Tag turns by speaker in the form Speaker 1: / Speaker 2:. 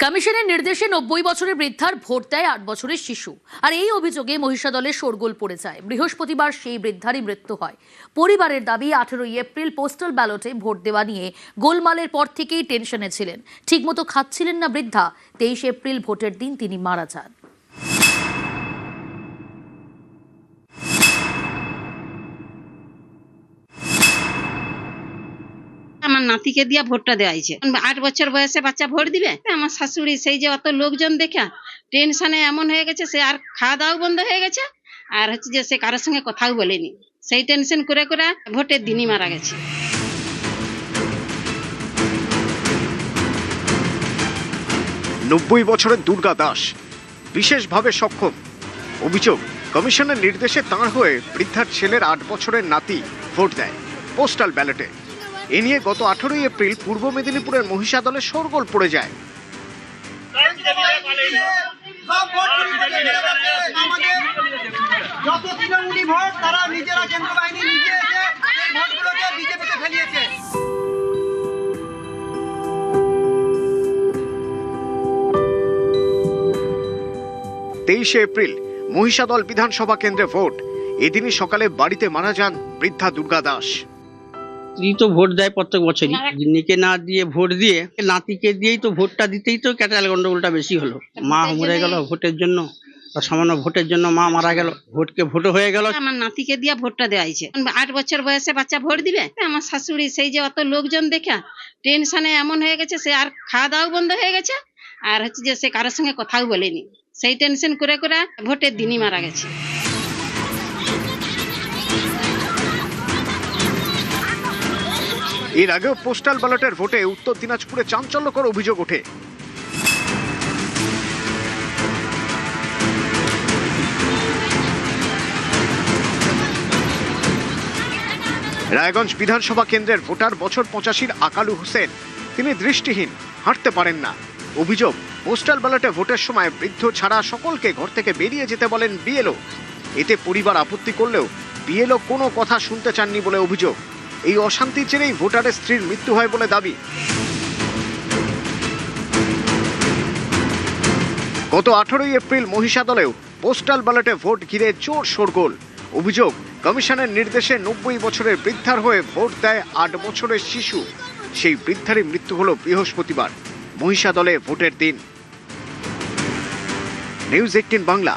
Speaker 1: কমিশনের নির্দেশে 90 বছরের বৃদ্ধার ভোট দেয় 8 বছরের শিশু। আর এই অভিযোগে মহিষাদলে শোরগোল পড়ে যায়। বৃহস্পতিবার সেই বৃদ্ধারই মৃত্যু হয়। পরিবারের দাবি 18 এপ্রিল পোস্টাল ব্যালটে ভোট দেওয়া নিয়ে গোলমালের পর থেকেই টেনশনে ছিলেন। ঠিকমতো খাচ্ছিলেন না বৃদ্ধা। 23 এপ্রিল ভোটের দিন তিনি মারা যান।
Speaker 2: আমার নাতিকে দিয়ে ভোটটা দেওয়া হয়েছে। 8 বছর বয়সে বাচ্চা ভোট দিবে। আমার শাশুড়ি সেই যে অত লোকজন দেখা টেনশনে এমন হয়ে গেছে, সে আর খাওয়া দাওয়া বন্ধ হয়ে গেছে, আর হচ্ছে যে সে কারোর সঙ্গে কথাও বলেনি। সেই টেনশন করে করে ভোটের দিনই মারা গেছে।
Speaker 3: নব্বই বছরের দুর্গা দাস বিশেষভাবে সক্ষম। অভিযোগ, কমিশনের নির্দেশে তাঁর হয়ে বৃদ্ধার ছেলের 8 বছরের নাতি ভোট দেয় পোস্টাল ব্যালটে। এ নিয়ে গত 18 এপ্রিল পূর্ব মেদিনীপুরের মহিষাদলে শোরগোল পড়ে যায়।
Speaker 4: যত তৃণমূলী ভোট তারা নিজেরা কেন্দ্র বাহিনী নিজে এসে ভোটগুলোকে বিজেপিতে ফেলিয়েছে।
Speaker 3: তেইশে এপ্রিল মহিষাদল বিধানসভা কেন্দ্রে ভোট। এদিনই সকালে বাড়িতে মারা যান বৃদ্ধা দুর্গা দাস।
Speaker 5: স্ত্রী তো ভোট দেয় প্রত্যেক বছরই, গিন্নিকে না দিয়ে ভোট দিয়ে নাতিকে দিয়েই তো ভোটটা দিতেই তো ক্যাটাল গন্ডগোলটা বেশি হলো। মা মরে গেল ভোটের জন্য, সামান্য ভোটের জন্য মা মারা গেল, ভোটও হয়ে গেল।
Speaker 2: আমার নাতিকে দিয়ে ভোটটা দেওয়া হয়েছে। 8 বছর বয়সে বাচ্চা ভোট দিবে। আমার শাশুড়ি সেই যে অত লোকজন দেখা টেনশনে এমন হয়ে গেছে, সে আর খাওয়া দাওয়া বন্ধ হয়ে গেছে, আর হচ্ছে যে সে কারোর সঙ্গে কথাও বলেনি। সেই টেনশন করে করে ভোটের দিনই মারা গেছে।
Speaker 3: এর আগেও পোস্টাল ব্যালটের ভোটে উত্তর দিনাজপুরে চাঞ্চল্যকর অভিযোগ ওঠে। রায়গঞ্জ বিধানসভা কেন্দ্রের ভোটার বছর 85 আকালু হোসেন। তিনি দৃষ্টিহীন, হাঁটতে পারেন না। অভিযোগ, পোস্টাল ব্যালটে ভোটের সময় বৃদ্ধ ছাড়া সকলকে ঘর থেকে বেরিয়ে যেতে বলেন বিএলও। এতে পরিবার আপত্তি করলেও বিএলও কোনো কথা শুনতে চাননি বলে অভিযোগ। এই অশান্তির জেরেই ভোটারের স্ত্রীর মৃত্যু হয় বলে দাবি। গত 18 এপ্রিল মহিষাদলেও পোস্টাল ব্যালটে ভোট ঘিরে জোর শোরগোল। অভিযোগ, কমিশনের নির্দেশে 90 বছরের বৃদ্ধার হয়ে ভোট দেয় 8 বছরের শিশু। সেই বৃদ্ধারই মৃত্যু হলো বৃহস্পতিবার মহিষাদলে ভোটের দিন। নিউজ 18 বাংলা।